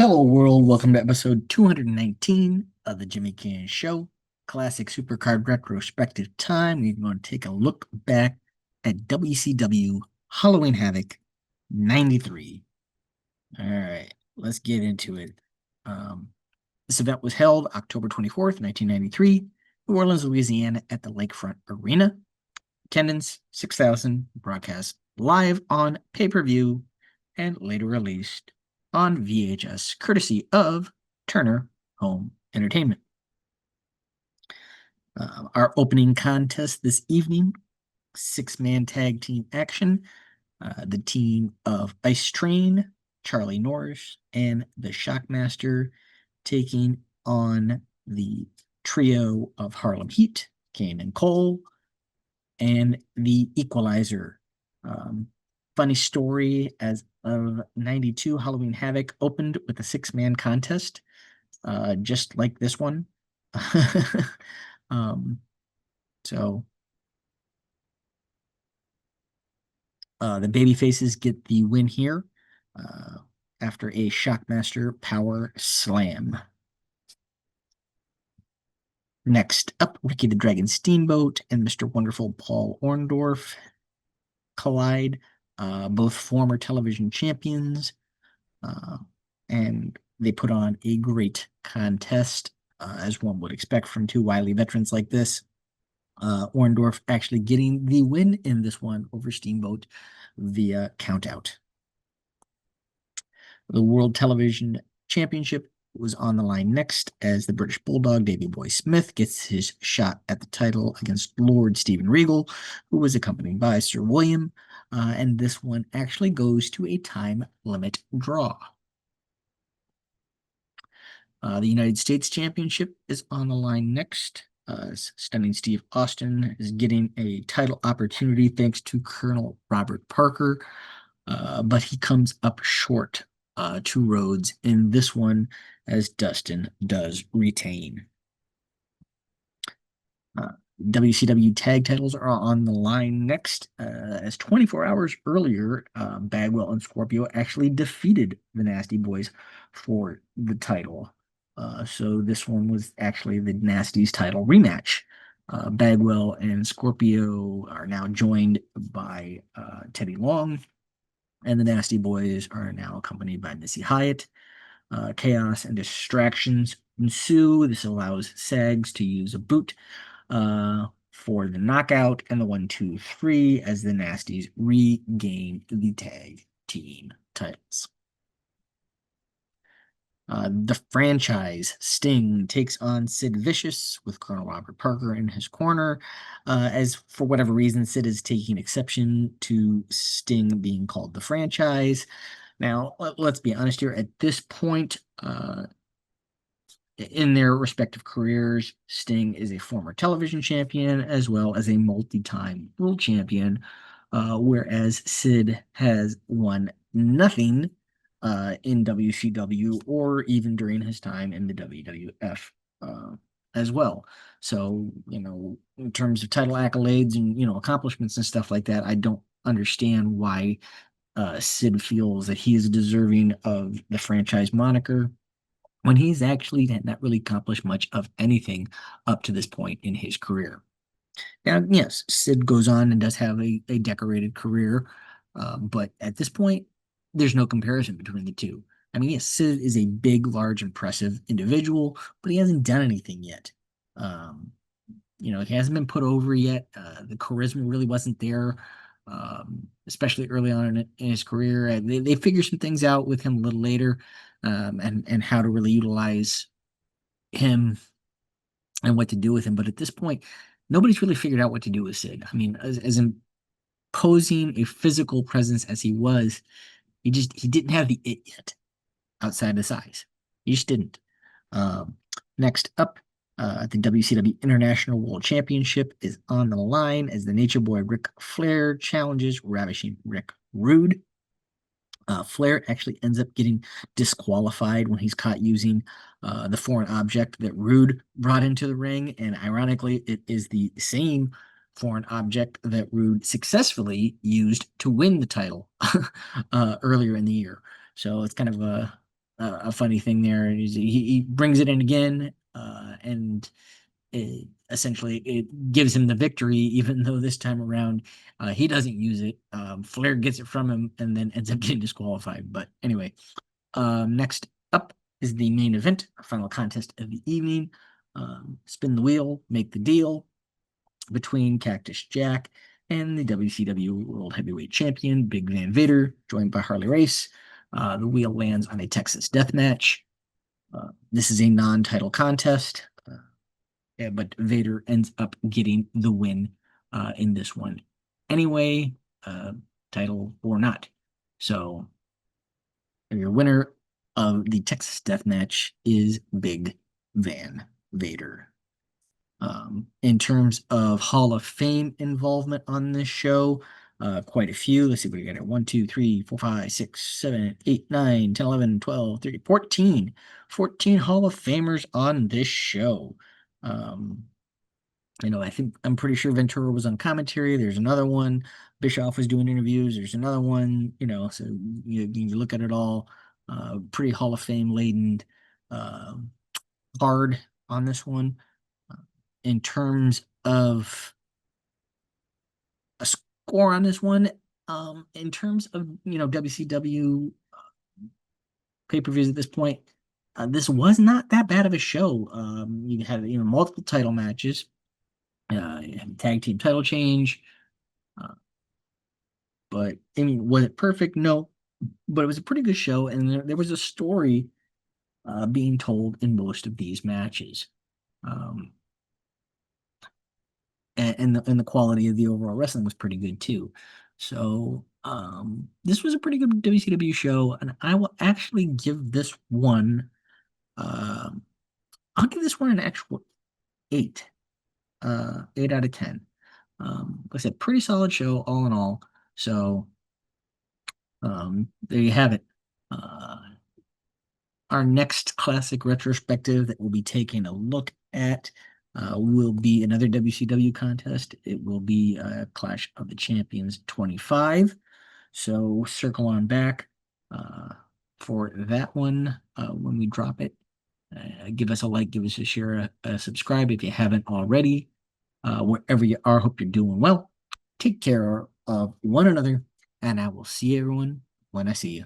Hello, world. Welcome to episode 219 of the Jimmy Canz Show. Classic Supercard Retrospective time. We're going to take a look back at WCW Halloween Havoc 93. All right, let's get into it. Um, this event was held October 24th, 1993, New Orleans, Louisiana, at the Lakefront Arena. Attendance 6,000, broadcast live on pay per view, and later released on VHS, courtesy of Turner Home Entertainment. Our opening contest this evening, six-man tag team action. The team of Ice Train, Charlie Norris, and the Shockmaster taking on the trio of Harlem Heat, Kane and Cole, and the Equalizer. Funny story, as of 92, Halloween Havoc opened with a six-man contest, just like this one. um, so the babyfaces get the win here after a Shockmaster power slam. Next up, Ricky the Dragon Steamboat and Mr. Wonderful Paul Orndorff collide, both former television champions, and they put on a great contest, as one would expect from two wily veterans like this. Orndorff actually getting the win in this one over Steamboat via countout. The World Television Championship was on the line next as the British Bulldog Davey Boy Smith gets his shot at the title against Lord Steven Regal, who was accompanied by Sir William, and this one actually goes to a time limit draw. The United States Championship is on the line next. Stunning Steve Austin is getting a title opportunity thanks to Colonel Robert Parker, but he comes up short to Rhodes in this one as Dustin does retain. WCW tag titles are on the line next, as 24 hours earlier, Bagwell and Scorpio actually defeated the Nasty Boys for the title. So this one was actually the Nasty's title rematch. Bagwell and Scorpio are now joined by Teddy Long, and the Nasty Boys are now accompanied by Missy Hyatt. Chaos and distractions ensue. This allows Sags to use a boot for the knockout and the 1-2-3 as the Nasties regain the tag team titles. The franchise Sting takes on Sid Vicious with Colonel Robert Parker in his corner, as for whatever reason Sid is taking exception to Sting being called the franchise. Now, let's be honest here. At this point, in their respective careers, Sting is a former television champion as well as a multi-time world champion, whereas Sid has won nothing in WCW or even during his time in the WWF as well. So, in terms of title accolades and, accomplishments and stuff like that, I don't understand why Sid feels that he is deserving of the franchise moniker when he's actually not really accomplished much of anything up to this point in his career. Now, yes, Sid goes on and does have a decorated career, but at this point, there's no comparison between the two. I mean, yes, Sid is a big, large, impressive individual, but he hasn't done anything yet. Um, he hasn't been put over yet. The charisma really wasn't there, especially early on in his career. They figure some things out with him a little later, and how to really utilize him and what to do with him. But at this point, nobody's really figured out what to do with Sid. I mean, as imposing a physical presence as he was, he didn't have the it yet outside the size. He just didn't. Next up, the WCW International World Championship is on the line as the Nature Boy Ric Flair challenges Ravishing Rick Rude. Flair actually ends up getting disqualified when he's caught using the foreign object that Rude brought into the ring, and ironically, it is the same foreign object that Rude successfully used to win the title earlier in the year. So it's kind of a funny thing there. He brings it in again, and essentially it gives him the victory, even though this time around he doesn't use it. Flair gets it from him and then ends up getting disqualified. But anyway, next up is the main event, our final contest of the evening. Spin the wheel, make the deal between Cactus Jack and the WCW World Heavyweight Champion, Big Van Vader, joined by Harley Race. The wheel lands on a Texas death match. This is a non-title contest, yeah, but Vader ends up getting the win in this one. Anyway, uh, title or not. So your winner of the Texas death match is Big Van Vader. In terms of Hall of Fame involvement on this show, quite a few. Let's see what we got here. 1, 2, 3, 4, 5, 6, 7, 8, 9, 10, 11, 12, 13, 14. 14 Hall of Famers on this show. Um, I'm pretty sure Ventura was on commentary. There's another one. Bischoff was doing interviews. There's another one, so you look at it all, pretty Hall of Fame laden uh, card on this one. In terms of a score on this one, in terms of WCW pay-per-views at this point, this was not that bad of a show. You had multiple title matches, you had a tag team title change, uh, but I mean, was it perfect? No, but it was a pretty good show, and there was a story being told in most of these matches. Um, and the quality of the overall wrestling was pretty good too. So this was a pretty good WCW show, and I will actually give this one. Um, I'll give this one an actual 8. 8 out of 10. Like I said, pretty solid show all in all. So there you have it. Our next classic retrospective that we'll be taking a look at will be another WCW contest. It will be Clash of the Champions 25. So circle on back uh, for that one when we drop it. Give us a like, give us a share, a subscribe if you haven't already. Wherever you are, hope you're doing well. Take care of one another, and I will see everyone when I see you.